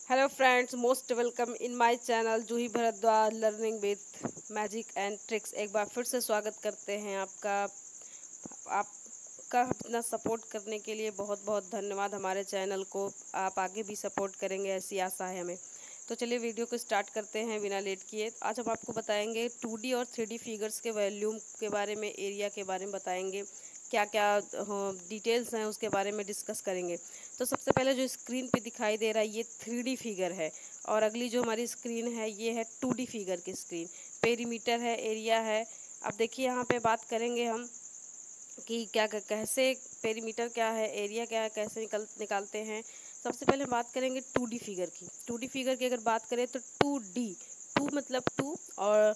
Hello friends, most welcome in my channel Juhi Bharadwaj learning with magic and tricks. एक बार फिर से स्वागत करते हैं आपका इतना सपोर्ट करने के लिए बहुत बहुत धन्यवाद। हमारे चैनल को आप आगे भी सपोर्ट करेंगे, ऐसी आशा है हमें। तो चलिए वीडियो को स्टार्ट करते हैं बिना लेट किए। आज हम आपको बताएंगे 2D और 3D फिगर्स के वॉल्यूम के बारे में, एरिया के बारे में बताएंगे, क्या क्या डिटेल्स हैं उसके बारे में डिस्कस करेंगे। तो सबसे पहले जो स्क्रीन पे दिखाई दे रहा है ये 3D फिगर है, और अगली जो हमारी स्क्रीन है ये है 2D फिगर की स्क्रीन। पेरीमीटर है, एरिया है। अब देखिए यहाँ पे बात करेंगे हम कि कैसे पेरीमीटर क्या है, एरिया क्या है, कैसे निकालते हैं। सबसे पहले हम बात करेंगे 2D फिगर की। 2D फिगर की अगर बात करें तो 2D, 2 मतलब 2 और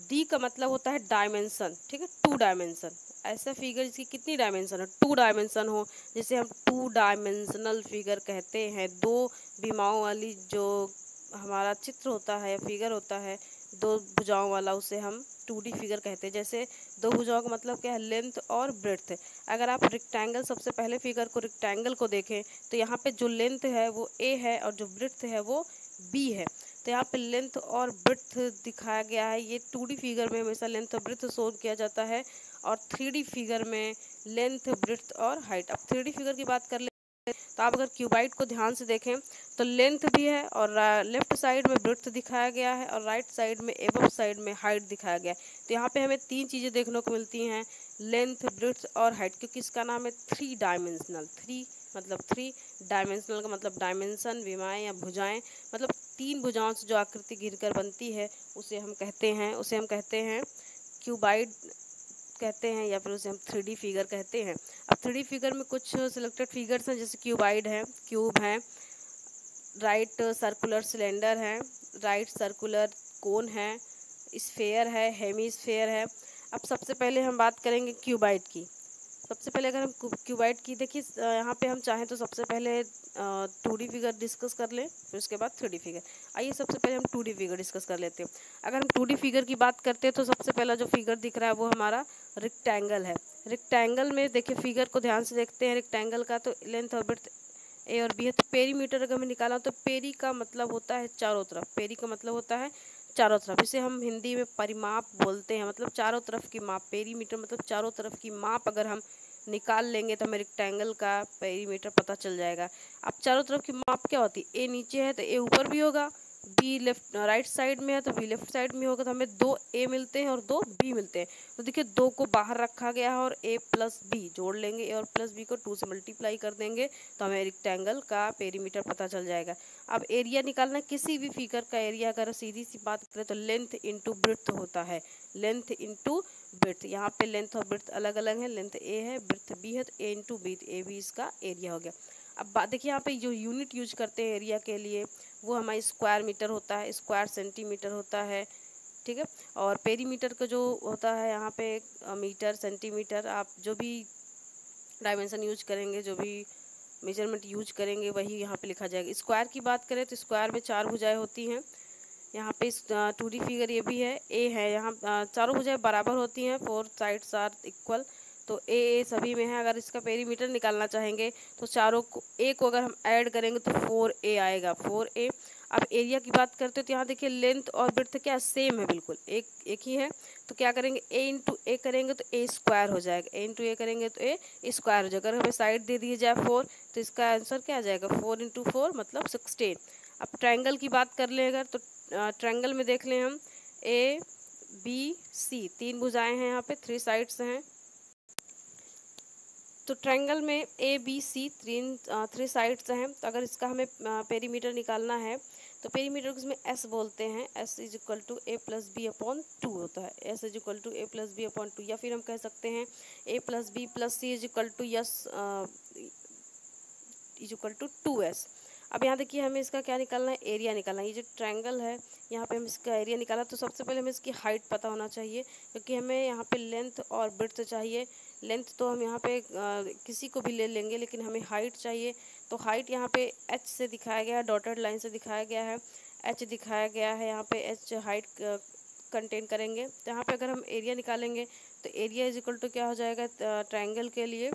डी का मतलब होता है डायमेंशन। ठीक है, 2 डायमेंशन। ऐसा फिगर जिसकी कितनी डायमेंशन हो, 2 डायमेंशन हो, जिसे हम 2 डायमेंशनल फिगर कहते हैं। दो बीमाओं वाली जो हमारा चित्र होता है, फिगर होता है, दो भुजाओं वाला, उसे हम 2D फिगर कहते हैं। जैसे दो भुजाओं का मतलब क्या है, लेंथ और ब्रेड्थ। अगर आप रेक्टेंगल, सबसे पहले फिगर को रेक्टेंगल को देखें तो यहाँ पे जो लेंथ है वो ए है और जो ब्रेड्थ है वो बी है। तो यहाँ पे लेंथ और ब्रेड्थ दिखाया गया है। ये 2D फिगर में हमेशा लेंथ और ब्रेड्थ शो किया जाता है, और 3D फिगर में लेंथ, ब्रेड्थ और हाइट। अब 3D फिगर की बात कर ले तो आप अगर क्यूबाइड को ध्यान से देखें तो लेंथ भी है, और लेफ्ट साइड में ब्रेड्थ दिखाया गया है, और राइट साइड में, एबव साइड में हाइट दिखाया गया है। तो यहाँ पे हमें तीन चीज़ें देखने को मिलती हैं, लेंथ, ब्रेड्थ और हाइट, क्योंकि इसका नाम है 3 डायमेंशनल। 3 मतलब 3 डायमेंशनल का मतलब डायमेंशन, विमाएँ या भुजाएं, मतलब तीन भुजाओं से जो आकृति घिरकर बनती है उसे हम कहते हैं क्यूबाइड कहते हैं, या फिर उसे हम 3D फिगर कहते हैं। अब 3D फिगर में कुछ सिलेक्टेड फिगर्स हैं, जैसे क्यूबाइड है, क्यूब है, राइट सर्कुलर सिलेंडर है, राइट सर्कुलर कोन है, स्फेयर है, हेमी स्फेयर है। अब सबसे पहले हम बात करेंगे क्यूबाइड की। सबसे पहले अगर हम क्यूबाइड की देखिए, यहाँ पे हम चाहें तो सबसे पहले 2D फिगर डिस्कस कर लें, फिर उसके बाद 3D फिगर। आइए सबसे पहले हम 2D फिगर डिस्कस कर लेते हैं। अगर हम 2D फिगर की बात करते हैं तो सबसे पहला जो फिगर दिख रहा है वो हमारा रेक्टेंगल है। रेक्टेंगल में देखिए, फिगर को ध्यान से देखते हैं रेक्टेंगल का, तो लेंथ और ब्रेड्थ ए और बी है। तो पेरीमीटर अगर हमें निकाला तो पेरी का मतलब होता है चारों तरफ, पेरी का मतलब होता है चारों तरफ। इसे हम हिंदी में परिमाप बोलते हैं, मतलब चारों तरफ की माप। पेरीमीटर मतलब चारों तरफ की माप। अगर हम निकाल लेंगे तो हमें रेक्टेंगल का पेरीमीटर पता चल जाएगा। अब चारों तरफ की माप क्या होती है, ए नीचे है तो ए ऊपर भी होगा, बी लेफ्ट राइट साइड में है तो बी लेफ्ट साइड में होगा। तो हमें दो ए मिलते हैं और दो बी मिलते हैं। तो देखिए, दो को बाहर रखा गया है और ए प्लस बी जोड़ लेंगे, ए और प्लस बी को 2 से मल्टीप्लाई कर देंगे तो हमें रेक्टेंगल का पेरीमीटर पता चल जाएगा। अब एरिया निकालना, किसी भी फिगर का एरिया अगर सीधी सी बात करें तो लेंथ इंटू ब्रेड्थ होता है, लेंथ इंटू ब्रेड्थ। यहाँ पे लेंथ और ब्रेड्थ अलग अलग है, लेंथ ए है, ब्रेड्थ बी है, तो ए इंटू बी, ए बी इसका एरिया हो गया। अब बात देखिए, यहाँ पे जो यूनिट यूज करते हैं एरिया के लिए वो हमारी स्क्वायर मीटर होता है, स्क्वायर सेंटीमीटर होता है। ठीक है, और पेरीमीटर का जो होता है यहाँ पे मीटर, सेंटीमीटर, आप जो भी डायमेंशन यूज करेंगे, जो भी मेजरमेंट यूज करेंगे वही यहाँ पे लिखा जाएगा। स्क्वायर की बात करें तो स्क्वायर में 4 भुजाएं होती हैं। यहाँ पे 2D फिगर ये भी है, ए है, यहाँ चारों भुजाएं बराबर होती हैं, 4 साइड्स आर इक्वल। तो ए सभी में है। अगर इसका पेरीमीटर निकालना चाहेंगे तो चारों को, ए को अगर हम ऐड करेंगे तो 4A आएगा, 4A। अब एरिया की बात करते हैं तो यहाँ देखिए, लेंथ और ब्रेड्थ क्या सेम है, बिल्कुल एक ही है। तो क्या करेंगे, ए इंटू ए करेंगे तो ए स्क्वायर हो जाएगा, ए इंटू ए करेंगे तो ए स्क्वायर हो जाएगा। अगर हमें साइड दे दिए जाए 4 तो इसका आंसर क्या आ जाएगा, 4 इंटू 4 मतलब 16। अब ट्रायंगल की बात कर ले अगर, तो ट्रायंगल में देख लें हम, ए बी सी, 3 भुजाएं हैं, यहाँ पे 3 साइड्स हैं। तो ट्रायंगल में ए बी सी 3 साइड्स हैं। तो अगर इसका हमें पेरीमीटर निकालना है तो पेरीमीटर को इसमें एस बोलते हैं, S is equal to A plus B upon 2 होता है, S is equal to A plus B upon 2। या फिर हम कह सकते हैं A plus B plus C is equal to S is equal to 2s। अब यहाँ देखिए, हमें इसका क्या निकालना है, एरिया निकालना है। ये जो ट्रायंगल है यहाँ पे हम इसका एरिया निकाला, तो सबसे पहले हमें इसकी हाइट पता होना चाहिए, क्योंकि हमें यहाँ पे लेंथ और ब्रेड्थ चाहिए। लेंथ तो हम यहाँ पे किसी को भी ले लेंगे, लेकिन हमें हाइट चाहिए। तो हाइट यहाँ पे एच से दिखाया गया है, डॉटेड लाइन से दिखाया गया है, एच दिखाया गया है, यहाँ पे एच हाइट कंटेन करेंगे। तो यहाँ पे अगर हम एरिया निकालेंगे तो एरिया इज इक्वल टू क्या हो जाएगा, ट्रायंगल के लिए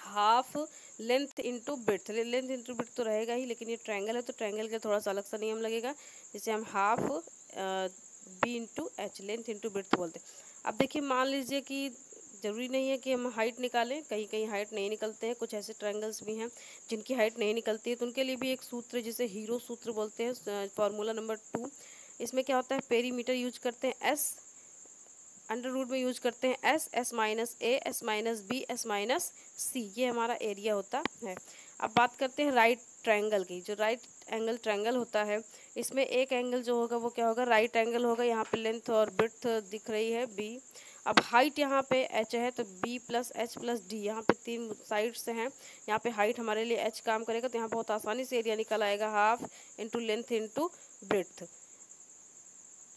half length into breadth, length into breadth तो रहेगा ही, लेकिन ये ट्रायंगल है तो ट्रायंगल के थोड़ा सा अलग सा नियम लगेगा, जिसे हम half b into h, length into breadth बोलते हैं। अब देखिए मान लीजिए कि ज़रूरी नहीं है कि हम हाइट निकालें, कहीं कहीं हाइट नहीं निकलते हैं, कुछ ऐसे ट्रायंगल्स भी हैं जिनकी हाइट नहीं निकलती है, तो उनके लिए भी एक सूत्र जिसे हीरो सूत्र बोलते हैं, फार्मूला नंबर 2। इसमें क्या होता है, पेरीमीटर यूज करते हैं एस, अंडर रूट में यूज करते हैं S, S minus A, S minus B, S minus C, ये हमारा एरिया होता है। अब बात करते हैं राइट ट्रायंगल की। जो राइट एंगल ट्रायंगल होता है, इसमें एक एंगल जो होगा वो क्या होगा, राइट एंगल होगा। यहाँ पे लेंथ और ब्रेड्थ दिख रही है बी। अब हाइट यहाँ पे एच है तो b plus h plus d, यहाँ पे 3 साइड से हैं, यहाँ पे हाइट हमारे लिए एच काम करेगा, तो यहाँ बहुत आसानी से एरिया निकल आएगा, half into length into breadth.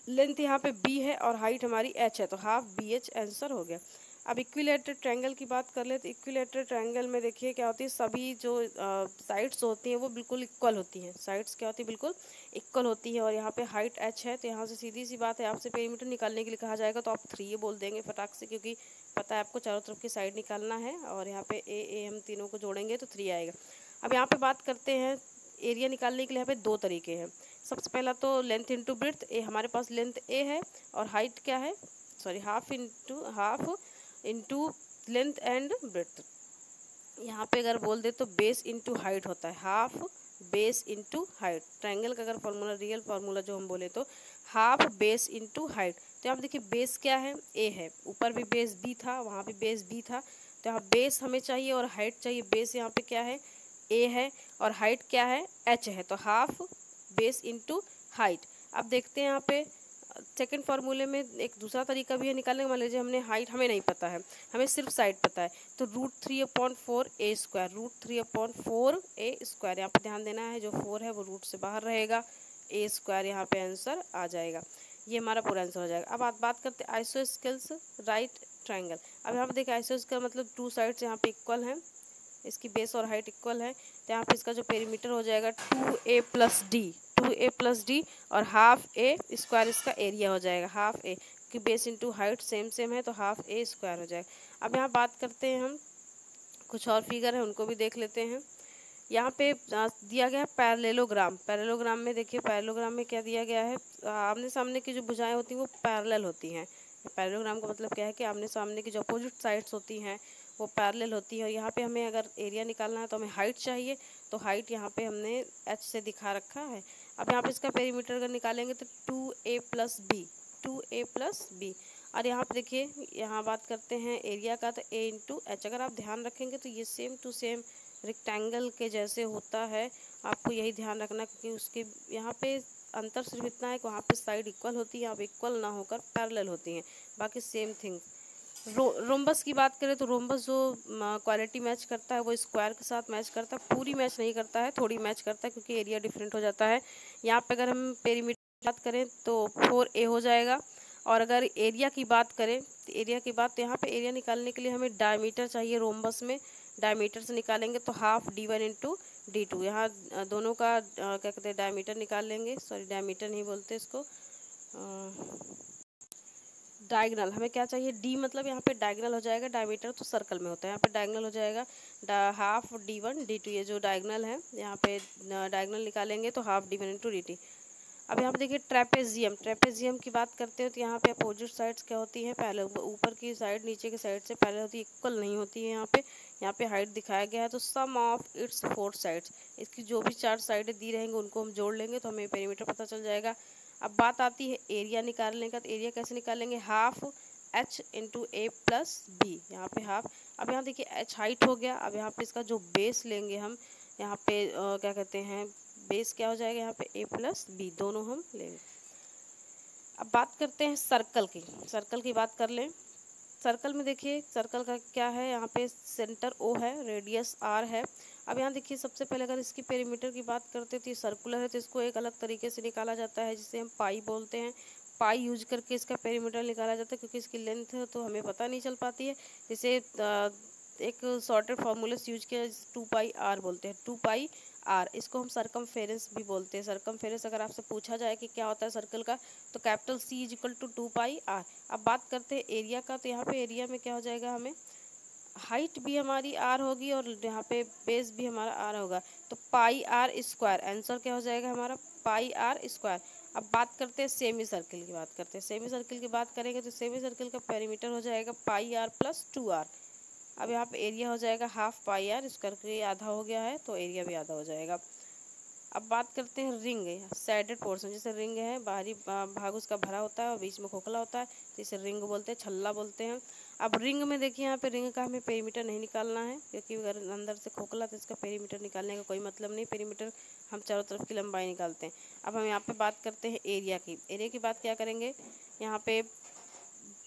Length यहाँ पे b है और हाइट हमारी h है, तो हाफ बी एच आंसर हो गया। अब इक्विलेटरल ट्रायंगल की बात कर ले, तो इक्विलेटरल ट्रायंगल में देखिए क्या होती है, सभी जो साइड्स होती हैं वो बिल्कुल इक्वल होती हैं, साइड्स क्या होती है, बिल्कुल इक्वल होती है। और यहाँ पे हाइट h है, तो यहाँ से सीधी सी बात है, आपसे पेरीमीटर निकालने के लिए कहा जाएगा तो आप 3 ये बोल देंगे फटाक से, क्योंकि पता है आपको चारों तरफ की साइड निकालना है, और यहाँ पे ए हम तीनों को जोड़ेंगे तो 3 आएगा। अब यहाँ पे बात करते हैं एरिया निकालने के लिए, यहाँ पे 2 तरीके हैं। सबसे पहला तो लेंथ इंटू ब्रेड्थ, ए हमारे पास लेंथ ए है और हाइट क्या है, sorry half into length and breadth. यहाँ पे अगर बोल दे तो बेस इंटू हाइट होता है, half base into height. Triangle का अगर फॉर्मूला, रियल फार्मूला जो हम बोले तो हाफ बेस इंटू हाइट। तो यहाँ पे देखिए बेस क्या है, ए है, ऊपर भी बेस बी था, वहाँ भी बेस बी था, तो यहाँ बेस हमें चाहिए और हाइट चाहिए। बेस यहाँ पे क्या है, ए है, और हाइट क्या है, एच है, तो हाफ बेस इंटू हाइट। अब देखते हैं यहाँ पे सेकंड फार्मूले में एक दूसरा तरीका भी है निकालने का। मान लीजिए हमने हाइट हमें नहीं पता है, हमें सिर्फ साइड पता है, तो √3/4 ए स्क्वायर, √3/4 ए स्क्वायर, यहाँ पे ध्यान देना है जो 4 है वो रूट से बाहर रहेगा, ए स्क्वायर यहाँ पे आंसर आ जाएगा। ये हमारा पूरा आंसर हो जाएगा। अब बात करते हैं आइसोस्केल्स राइट ट्रायंगल। अब यहाँ पे देखिए आइसोस्केल मतलब 2 साइड्स यहाँ पे इक्वल हैं, इसकी बेस और हाइट इक्वल है, तो यहाँ पे इसका जो पेरीमीटर हो जाएगा 2a प्लस डी, और हाफ ए स्क्वायर इसका एरिया हो जाएगा, हाफ ए की बेस इंटू हाइट सेम है, तो हाफ ए स्क्वायर हो जाएगा। अब यहाँ बात करते हैं हम, कुछ और फिगर है उनको भी देख लेते हैं। यहाँ पे दिया गया है पैरेललोग्राम। पैरेललोग्राम में देखिए, पैरेललोग्राम में क्या दिया गया है, आमने सामने की जो भुजाएं होती हैं वो पैरेलल होती हैं। पैरेललोग्राम का मतलब क्या है कि आमने सामने की जो अपोजिट साइड्स होती हैं वो पैरेलल होती है। और यहाँ पे हमें अगर एरिया निकालना है तो हमें हाइट चाहिए, तो हाइट यहाँ पे हमने एच से दिखा रखा है। अब यहाँ पे इसका पेरीमीटर अगर निकालेंगे तो 2a प्लस बी। और यहाँ पे देखिए, यहाँ बात करते हैं एरिया का, तो a इंटू एच। अगर आप ध्यान रखेंगे तो ये सेम टू सेम रेक्टेंगल के जैसे होता है, आपको यही ध्यान रखना, क्योंकि उसके यहाँ पे अंतर सिर्फ इतना है कि वहाँ पे साइड इक्वल होती है, यहाँ पे इक्वल ना होकर पैरेलल होती हैं, बाकी सेम थिंग। रोम्बस की बात करें तो रोम्बस जो क्वालिटी मैच करता है वो स्क्वायर के साथ मैच करता है, पूरी मैच नहीं करता है, थोड़ी मैच करता है, क्योंकि एरिया डिफरेंट हो जाता है। यहाँ पे अगर हम पेरीमीटर की बात करें तो 4a हो जाएगा। और अगर एरिया की बात करें तो यहाँ पे एरिया निकालने के लिए हमें डायमीटर चाहिए रोम्बस में, डायमीटर से निकालेंगे तो हाफ d1 इंटू d2। यहाँ दोनों का क्या कहते हैं, डायमीटर निकाल लेंगे, सॉरी डायमीटर नहीं बोलते इसको, डायगनल। हमें क्या चाहिए, डी मतलब यहाँ पे डायगनल हो जाएगा, डायमीटर तो सर्कल में होता है, यहाँ पे डायगनल हो जाएगा हाफ d1 d2। ये जो डायगनल है यहाँ पे डायगनल निकालेंगे तो हाफ d1 इंटू dt। अब यहाँ पे देखिए ट्रेपेजियम की बात करते हो तो यहाँ पे अपोजिट साइड्स क्या होती हैं, पहले ऊपर की साइड नीचे की साइड से पहले होती है, इक्वल नहीं होती है। यहाँ पे हाइट दिखाया गया है, तो सम ऑफ इट्स 4 साइड्स, इसकी जो भी 4 साइडें दी रहेंगी उनको हम जोड़ लेंगे तो हमें पेरीमीटर पता चल जाएगा। अब बात आती है एरिया निकालने का, तो एरिया कैसे निकालेंगे, हाफ h इंटू ए प्लस बी, यहाँ पे हाफ। अब यहाँ देखिए h हाइट हो गया, अब यहाँ पे इसका जो बेस लेंगे हम, यहाँ पे क्या कहते हैं, बेस क्या हो जाएगा, यहाँ पे a प्लस बी, दोनों हम लेंगे। अब बात करते हैं सर्कल की बात कर लें। सर्कल में देखिए, सर्कल का क्या है, यहाँ पे सेंटर O है, रेडियस R है। अब यहाँ देखिए, सबसे पहले अगर इसकी पेरीमीटर की बात करते तो ये सर्कुलर है, तो इसको एक अलग तरीके से निकाला जाता है जिसे हम पाई बोलते हैं। पाई यूज करके इसका पेरीमीटर निकाला जाता है, क्योंकि इसकी लेंथ है तो हमें पता नहीं चल पाती है। जैसे एक सॉर्टेड फार्मूले से यूज किया, 2πr बोलते हैं, 2πr। इसको हम सरकमफेरेंस भी बोलते हैं। सरकमफेरेंस अगर आपसे पूछा जाए कि क्या होता है सर्कल का, तो कैपिटल C = 2πr। अब बात करते हैं एरिया का, तो यहाँ पे एरिया में क्या हो जाएगा, हमें हाइट भी हमारी आर होगी और यहाँ पे बेस भी हमारा आर होगा, तो पाई आर स्क्वायर आंसर क्या हो जाएगा हमारा, पाई आर स्क्वायर। अब बात करते हैं सेमी सर्किल की, बात करते हैं सेमी सर्किल की बात करेंगे तो सेमी सर्किल का पेरीमीटर हो जाएगा पाई आर प्लस 2r। अब यहाँ पे एरिया हो जाएगा हाफ पाई आर स्क्वायर, के आधा हो गया है तो एरिया भी आधा हो जाएगा। अब बात करते हैं रिंग, साइडेड पोर्शन, जैसे रिंग है बाहरी भाग उसका भरा होता है और बीच में खोखला होता है, तो इसे रिंग बोलते हैं, छल्ला बोलते हैं। अब रिंग में देखिए यहाँ पे रिंग का हमें पेरीमीटर नहीं निकालना है, क्योंकि अगर अंदर से खोखला तो इसका पेरीमीटर निकालने का कोई मतलब नहीं, पेरीमीटर हम चारों तरफ की लंबाई निकालते हैं। अब हम यहाँ पे बात करते हैं एरिया की। एरिया की बात क्या करेंगे, यहाँ पे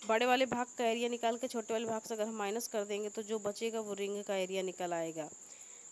बड़े वाले भाग का एरिया निकाल के छोटे वाले भाग से अगर हम माइनस कर देंगे तो जो बचेगा वो रिंग का एरिया निकल आएगा।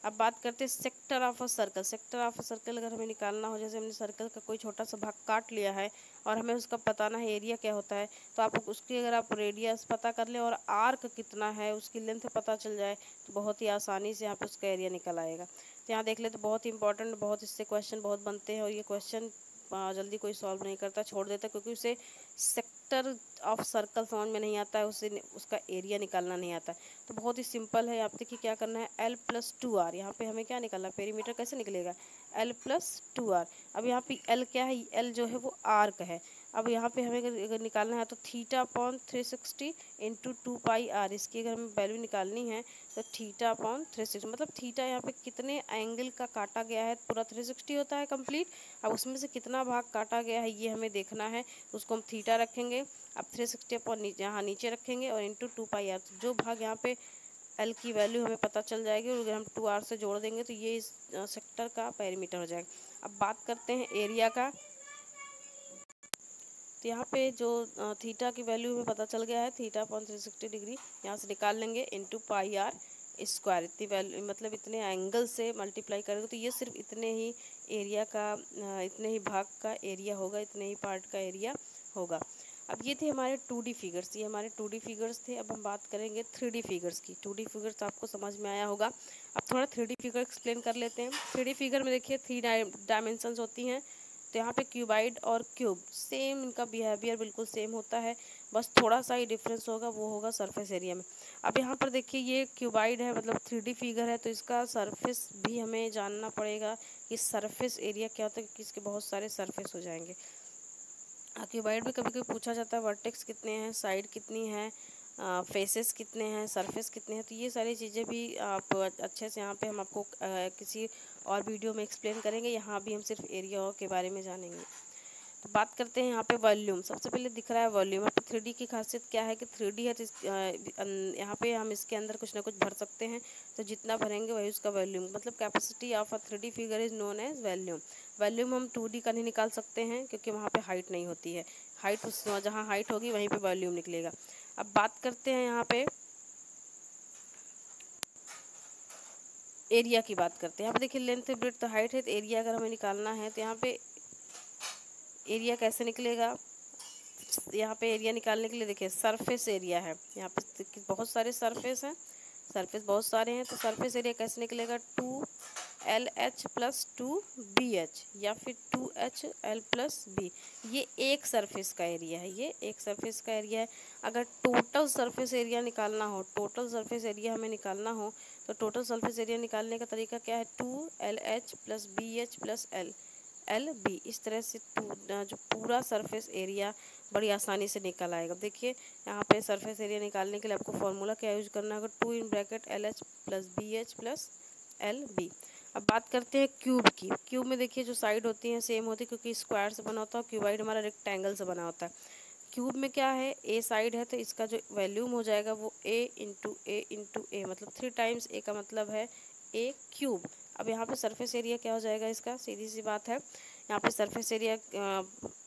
अब बात करते हैं sector of a circle. Sector of a circle अगर हमें निकालना हो, जैसे हमने सर्कल का कोई छोटा सा भाग काट लिया है और हमें उसका बताना है एरिया क्या होता है, तो आप उसकी अगर आप रेडियस पता कर लें और आर्क कितना है उसकी लेंथ पता चल जाए तो बहुत ही आसानी से यहाँ पे उसका एरिया निकल आएगा। तो यहाँ देख ले तो बहुत ही इंपॉर्टेंट, बहुत इससे क्वेश्चन बहुत बनते हैं और ये क्वेश्चन जल्दी कोई सॉल्व नहीं करता, छोड़ देता, क्योंकि उसे सेक्टर ऑफ सर्कल समझ में नहीं आता है, उसे उसका एरिया निकालना नहीं आता है। तो बहुत ही सिंपल है, आप देखिए क्या करना है, एल प्लस 2r, यहाँ पे हमें क्या निकालना है, पेरीमीटर कैसे निकलेगा, एल प्लस 2r। अब यहाँ पे एल क्या है, एल जो है वो आर्क है। अब यहाँ पे हमें अगर निकालना है तो थीटा अपॉन 360 इंटू 2πr, इसकी अगर हमें वैल्यू निकालनी है तो थीटा अपॉन 360, मतलब थीटा यहाँ पे कितने एंगल का काटा गया है, पूरा 360 होता है कंप्लीट। अब उसमें से कितना भाग काटा गया है ये हमें देखना है, उसको हम थीटा रखेंगे। अब 360 अपॉन यहाँ नीचे रखेंगे और इंटू 2πr, जो भाग यहाँ पे एल की वैल्यू हमें पता चल जाएगी और अगर हम 2r से जोड़ देंगे तो ये इस सेक्टर का पेरीमीटर हो जाएगा। अब बात करते हैं एरिया का। तो यहाँ पे जो थीटा की वैल्यू हमें पता चल गया है, थीटा अपॉन 360 डिग्री यहाँ से निकाल लेंगे इंटू पाई आर स्क्वायर, इतनी वैल्यू मतलब इतने एंगल से मल्टीप्लाई करेंगे तो ये सिर्फ इतने ही एरिया का इतने ही भाग का एरिया होगा, इतने ही पार्ट का एरिया होगा। अब ये थे हमारे 2D फिगर्स, ये हमारे 2D फिगर्स थे। अब हम बात करेंगे 3D फिगर्स की। 2D फिगर्स आपको समझ में आया होगा, अब थोड़ा 3D फिगर एक्सप्लेन कर लेते हैं। 3D फिगर में देखिए 3 डायमेंशंस होती हैं, तो यहाँ पे क्यूबाइड और क्यूब सेम, इनका बिहेवियर बिल्कुल सेम होता है, बस थोड़ा सा ही डिफरेंस होगा, वो होगा सरफेस एरिया में। अब यहाँ पर देखिए ये क्यूबाइड है, मतलब 3D फिगर है, तो इसका सरफेस भी हमें जानना पड़ेगा कि सरफेस एरिया क्या होता है, क्योंकि इसके बहुत सारे सरफेस हो जाएंगे। क्यूबाइड में कभी कभी पूछा जाता है वर्टेक्स कितने हैं, साइड कितनी है, फेसेस कितने हैं, सरफेस कितने हैं, तो ये सारी चीज़ें भी आप अच्छे से यहाँ पे हम आपको किसी और वीडियो में एक्सप्लेन करेंगे। यहाँ भी हम सिर्फ एरिया के बारे में जानेंगे। तो बात करते हैं यहाँ पे वॉल्यूम। सबसे पहले दिख रहा है वॉल्यूम। अब 3D की खासियत क्या है कि 3D है तो यहाँ पे हम इसके अंदर कुछ ना कुछ भर सकते हैं, तो जितना भरेंगे वही उसका वॉल्यूम, मतलब capacity of a 3D figure is known as volume. Volume हम 2D का नहीं निकाल सकते हैं क्योंकि वहाँ पे हाइट नहीं होती है, हाइट उस जहाँ हाइट होगी वहीं पे वॉल्यूम निकलेगा। अब बात करते हैं यहाँ पे एरिया की, बात करते हैं। यहाँ पे देखिए लेंथ ब्रेड्थ तो हाइट है, तो एरिया अगर हमें निकालना है तो यहाँ पे एरिया कैसे निकलेगा, यहाँ पे एरिया निकालने के लिए देखिए सरफेस एरिया है, यहाँ पे बहुत सारे सरफेस हैं, सरफेस बहुत सारे हैं, तो सरफेस एरिया कैसे निकलेगा, 2LH प्लस 2BH या फिर 2HL प्लस B। ये एक सरफेस का एरिया है, ये एक सरफेस का एरिया है। अगर टोटल सरफेस एरिया निकालना हो, टोटल सरफेस एरिया हमें निकालना हो तो टोटल सरफेस एरिया निकालने का तरीका क्या है, 2LH plus BH plus LB, इस तरह से जो पूरा सरफेस एरिया बड़ी आसानी से निकल आएगा। देखिए यहाँ पे सरफेस एरिया निकालने के लिए आपको फॉर्मूला क्या यूज करना होगा, 2 in bracket LH plus BH plus LB। अब बात करते हैं क्यूब की। क्यूब में देखिए जो साइड होती हैं सेम होती है, क्योंकि स्क्वायर से बना होता है, क्यूबाइड हमारा रेक्टेंगल से बना होता है। क्यूब में क्या है, ए साइड है तो इसका जो वॉल्यूम हो जाएगा वो ए इंटू ए, मतलब 3 टाइम्स ए का मतलब है ए क्यूब। अब यहाँ पे सरफेस एरिया क्या हो जाएगा इसका, सीधी सी बात है, यहाँ पे सरफेस एरिया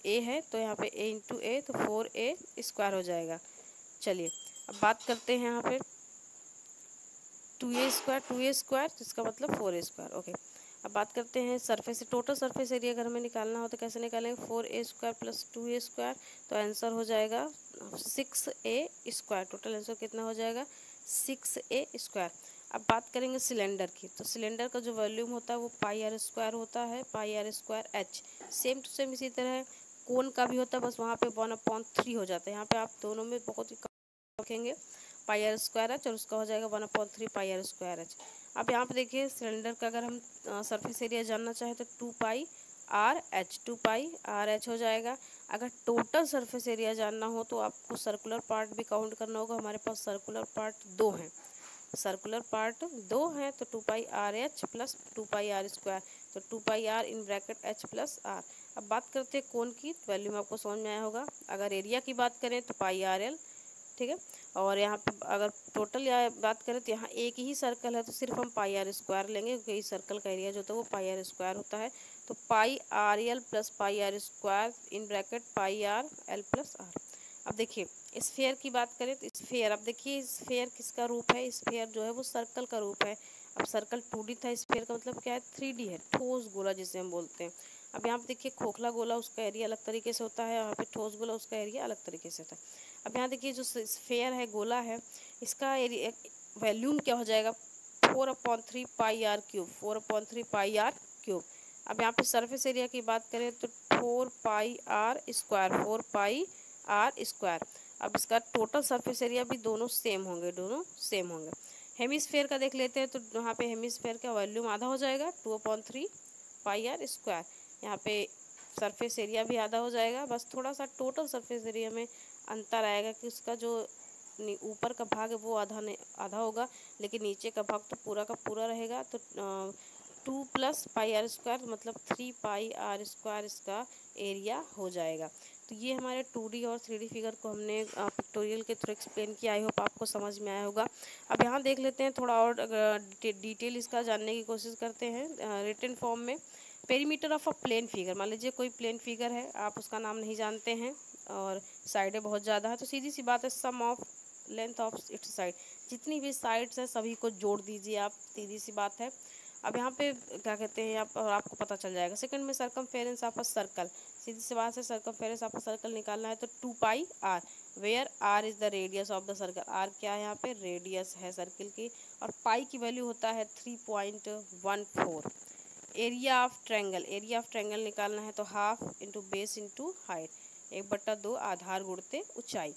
ए है तो यहाँ पे ए इंटू ए, तो 4A स्क्वायर हो जाएगा। चलिए अब बात करते हैं यहाँ पे 2A स्क्वायर, जिसका मतलब 4A स्क्वायर। ओके, अब बात करते हैं सरफेस, टोटल सरफेस एरिया अगर हमें निकालना हो तो कैसे निकालेंगे, 4A square plus 2A square, तो आंसर हो जाएगा 6A स्क्वायर। टोटल आंसर कितना हो जाएगा, 6A स्क्वायर। अब बात करेंगे सिलेंडर की, तो सिलेंडर का जो वॉल्यूम होता है वो पाई आर स्क्वायर होता है, pi R square H. Same to same इसी तरह कोन का भी होता है, बस वहाँ पे 1/3 हो जाता है, यहाँ पे आप दोनों में बहुत ही कम रखेंगे, पाई आर स्क्वायर एच और उसका हो जाएगा 1/3 पाई आर स्क्वायर एच। अब यहाँ पे देखिए सिलेंडर का अगर हम सरफेस एरिया जानना चाहें तो 2 पाई आर एच हो जाएगा। अगर टोटल सरफेस एरिया जानना हो तो आपको सर्कुलर पार्ट भी काउंट करना होगा। हमारे पास सर्कुलर पार्ट 2 हैं, सर्कुलर पार्ट 2 है तो 2 pi R H plus 2 pi R square, तो 2 pi R in bracket H plus R. अब बात करते हैं कोण की, वैल्यू में आपको समझ में आया होगा। अगर एरिया की बात करें तो पाई आर एल, ठीक है। और यहाँ पे अगर टोटल या बात करें तो यहाँ एक ही सर्कल है तो सिर्फ हम पाई आर स्क्वायर लेंगे, क्योंकि इस सर्कल का एरिया जो होता है वो पाई आर स्क्वायर होता है। तो pi R L plus pi R square in bracket pi R L plus R. अब देखिए स्फेयर की बात करें तो स्फेयर, अब देखिए स्फेयर किसका रूप है, स्फेयर जो है वो सर्कल का रूप है। अब सर्कल 2D था, स्फेयर का मतलब क्या है 3D है, ठोस गोला जिसे हम बोलते हैं। अब यहाँ पे देखिए खोखला गोला उसका एरिया अलग तरीके से होता है, यहाँ पे ठोस गोला उसका एरिया अलग तरीके से होता है। अब यहाँ देखिए जो स्फेयर है, गोला है, इसका एरिया वॉल्यूम क्या हो जाएगा 4/3 pi R cube, 4/3 pi R cube. अब यहाँ पे सरफेस एरिया की बात करें तो 4 pi R square, 4 pi R square. अब इसका टोटल सरफेस एरिया भी दोनों सेम होंगे। हेमिस्फेयर का देख लेते हैं तो यहाँ पे हेमिस्फेयर का वॉल्यूम आधा हो जाएगा 2/3 पाई आर स्क्वायर। यहाँ पे सरफेस एरिया भी आधा हो जाएगा, बस थोड़ा सा टोटल सरफेस एरिया में अंतर आएगा कि उसका जो ऊपर का भाग है वो आधा होगा, लेकिन नीचे का भाग तो पूरा का पूरा रहेगा। तो 2 प्लस पाई आर स्क्वायर मतलब 3 पाई आर स्क्वायर इसका एरिया हो जाएगा। तो ये हमारे 2D और 3D फिगर को हमने पिक्टोरियल के थ्रू एक्सप्लेन किया। आई होप आपको समझ में आया होगा। अब यहाँ देख लेते हैं थोड़ा और डिटेल इसका जानने की कोशिश करते हैं रिटन फॉर्म में। Perimeter of a plane figure, मान लीजिए कोई प्लेन फिगर है, आप उसका नाम नहीं जानते हैं और साइडें बहुत ज़्यादा है, तो सीधी सी बात है sum of length of its side, जितनी भी साइड्स है सभी को जोड़ दीजिए आप, सीधी सी बात है। अब यहाँ पे क्या कहते हैं आपको पता चल जाएगा। सेकंड में सरकमफेरेंस ऑफ अ सर्कल, सीधी सी बात है सरकमफेरेंस ऑफ अ सर्कल निकालना है तो 2 pi R, where R is the radius of the circle, R क्या है यहाँ पे रेडियस है सर्कल की, और पाई की वैल्यू होता है 3.14। Area of triangle, area of triangle निकालना है तो half into base into height, 1/2 आधार गुणते ऊंचाई।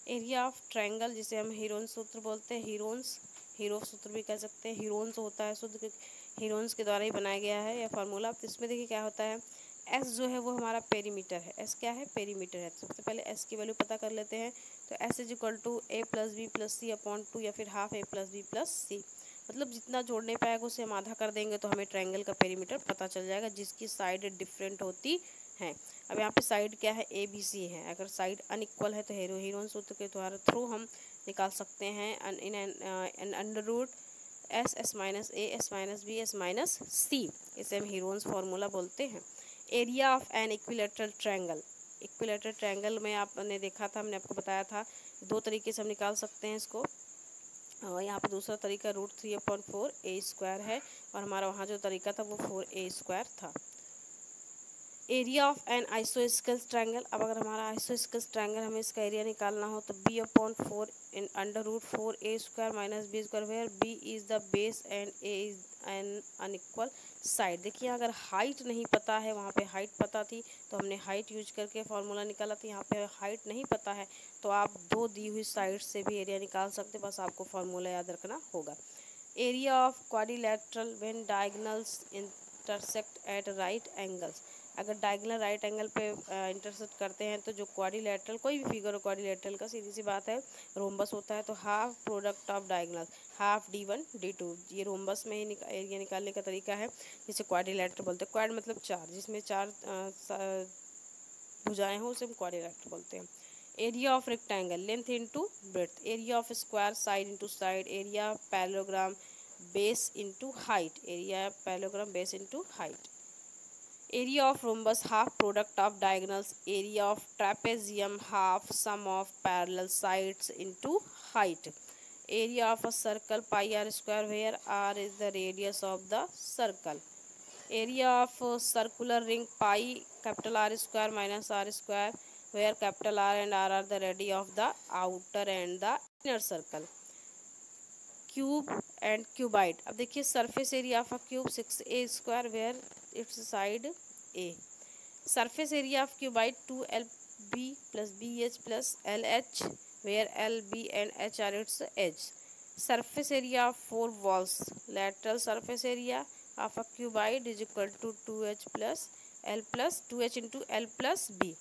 एरिया ऑफ ट्रायंगल जिसे हम हीरोन्स सूत्र बोलते हैं, हीरो सूत्र भी कह सकते हैं, हीरोन्स होता है शुद्ध हीरोन्स के द्वारा ही बनाया गया है यह फार्मूला। तो इसमें देखिए क्या होता है, एस जो है वो हमारा पेरीमीटर है, एस क्या है पेरीमीटर है। तो सबसे पहले एस की वैल्यू पता कर लेते हैं। तो S is equal to a + b + c/2 या फिर हाफ a + b + c, मतलब जितना जोड़ने पाएगा उसे हम आधा कर देंगे तो हमें ट्रायंगल का पेरीमीटर पता चल जाएगा जिसकी साइड डिफरेंट होती हैं। अब यहाँ पे साइड क्या है ए बी सी है, अगर साइड अनइक्वल है तो हीरोन सूत्र के द्वारा थ्रू हम निकाल सकते हैं in under root S S minus A S minus B S minus C, इसे हम हीरोन्स फार्मूला बोलते हैं। Area of an equilateral triangle, equilateral triangle में आपने देखा था, हमने आपको बताया था 2 तरीके से हम निकाल सकते हैं इसको। और यहाँ पे दूसरा तरीका √3/4a² है और हमारा वहाँ जो तरीका था वो 4a² था। एरिया ऑफ एन आइसोस्केल ट्रायंगल, अब अगर हमारा आइसोस्केल ट्रायंगल हमें इसका एरिया निकालना हो तो b/4 in under root 4a² minus b², where b is the base and a is an unequal side. देखिए अगर हाइट नहीं पता है, वहाँ पे हाइट पता थी तो हमने हाइट यूज करके फार्मूला निकाला था, यहाँ पे हाइट नहीं पता है तो आप 2 दी हुई साइड से भी एरिया निकाल सकते, बस आपको फार्मूला याद रखना होगा। Area of quadrilateral when diagonals intersect at right angles, अगर डायगोनल राइट एंगल पे इंटरसेक्ट करते हैं तो जो क्वाड्रिलैटरल कोई भी फिगर हो क्वाड्रिलैटरल का, सीधी सी बात है रोम्बस होता है, तो half product of diagonal half d1 d2, ये रोम्बस में ही एरिया निकालने का तरीका है जिसे क्वाड्रिलैटरल बोलते हैं। क्वाड मतलब 4, जिसमें 4 भुजाएं हो उसे हम क्वाड्रिलैटरल बोलते हैं। Area of rectangle length into breadth, area of square side into side, area parallelogram base into height, area parallelogram base into height. Area of rhombus half product of diagonals, area of trapezium half sum of parallel sides into height. Area of a circle pi r² where r is the radius of the circle. Area of circular ring pi R² minus r² where R and r are the radius of the outer and the inner circle. Cube and cuboid, अब देखिए surface area of a cube 6a² where it's side a। Surface area of cuboid 2lb + bh + lh where L, B and H are its edges. Surface area of four walls. Lateral surface area of a cuboid is equal to 2H plus L plus 2H into L plus B,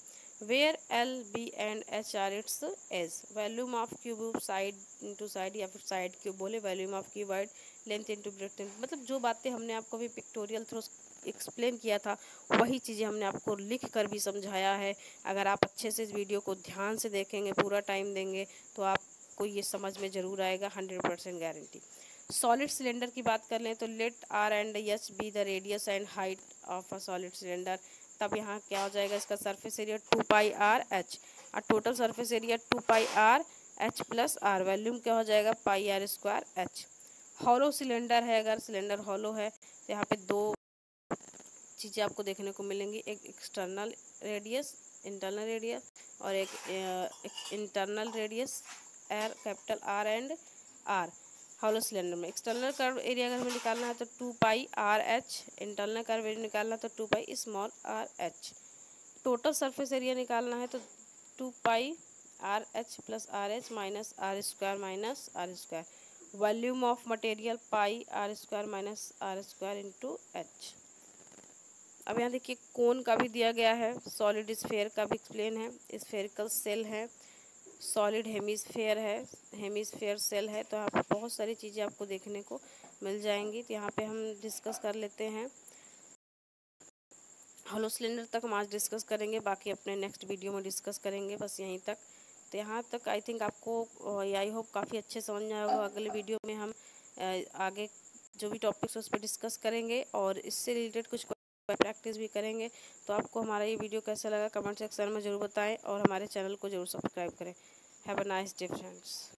where L, B and H are its edges. Volume of cube side into side या फिर side क्यों बोले, volume of cuboid length into breadth length, मतलब जो बातें हमने आपको अभी पिक्टोरियल थ्रू एक्सप्लेन किया था वही चीज़ें हमने आपको लिख कर भी समझाया है। अगर आप अच्छे से इस वीडियो को ध्यान से देखेंगे, पूरा टाइम देंगे, तो आपको ये समझ में ज़रूर आएगा, 100% गारंटी। सॉलिड सिलेंडर की बात कर लें तो let R and H be the radius and height of a solid cylinder. तब यहाँ क्या हो जाएगा, इसका surface area 2 pi R H और total surface area 2 pi R H plus R. Volume क्या हो जाएगा, pi R square H. Hollow cylinder है, अगर सिलेंडर हॉलो है तो यहाँ पे दो चीज़ें आपको देखने को मिलेंगी, एक एक्सटर्नल रेडियस, इंटरनल रेडियस, और एक internal radius R, capital R and R. Hollow cylinder में एक्सटर्नल कर्व एरिया अगर हमें निकालना है तो 2 pi R H, internal curve area निकालना है तो 2 pi small R H. Total surface area निकालना है तो 2 pi R H plus R H minus R square. Volume of material pi R square minus R square into H. अब यहाँ देखिए कोन का भी दिया गया है, सॉलिड स्फेयर का भी एक्सप्लेन है, स्फेरिकल सेल है, सॉलिड हेमिस्फेयर है, हेमिस्फेयर सेल है। तो यहाँ पर बहुत सारी चीज़ें आपको देखने को मिल जाएंगी। तो यहाँ पे हम डिस्कस कर लेते हैं, हॉलो सिलेंडर तक हम आज डिस्कस करेंगे, बाकी अपने नेक्स्ट वीडियो में डिस्कस करेंगे, बस यहीं तक। तो यहाँ तक आई थिंक आपको आई होप काफ़ी अच्छे समझ में आएगा। अगले वीडियो में हम आगे जो भी टॉपिक्स उस पर डिस्कस करेंगे और इससे रिलेटेड कुछ प्रैक्टिस भी करेंगे। तो आपको हमारा ये वीडियो कैसा लगा कमेंट सेक्शन में ज़रूर बताएं और हमारे चैनल को ज़रूर सब्सक्राइब करें। Have a nice day friends.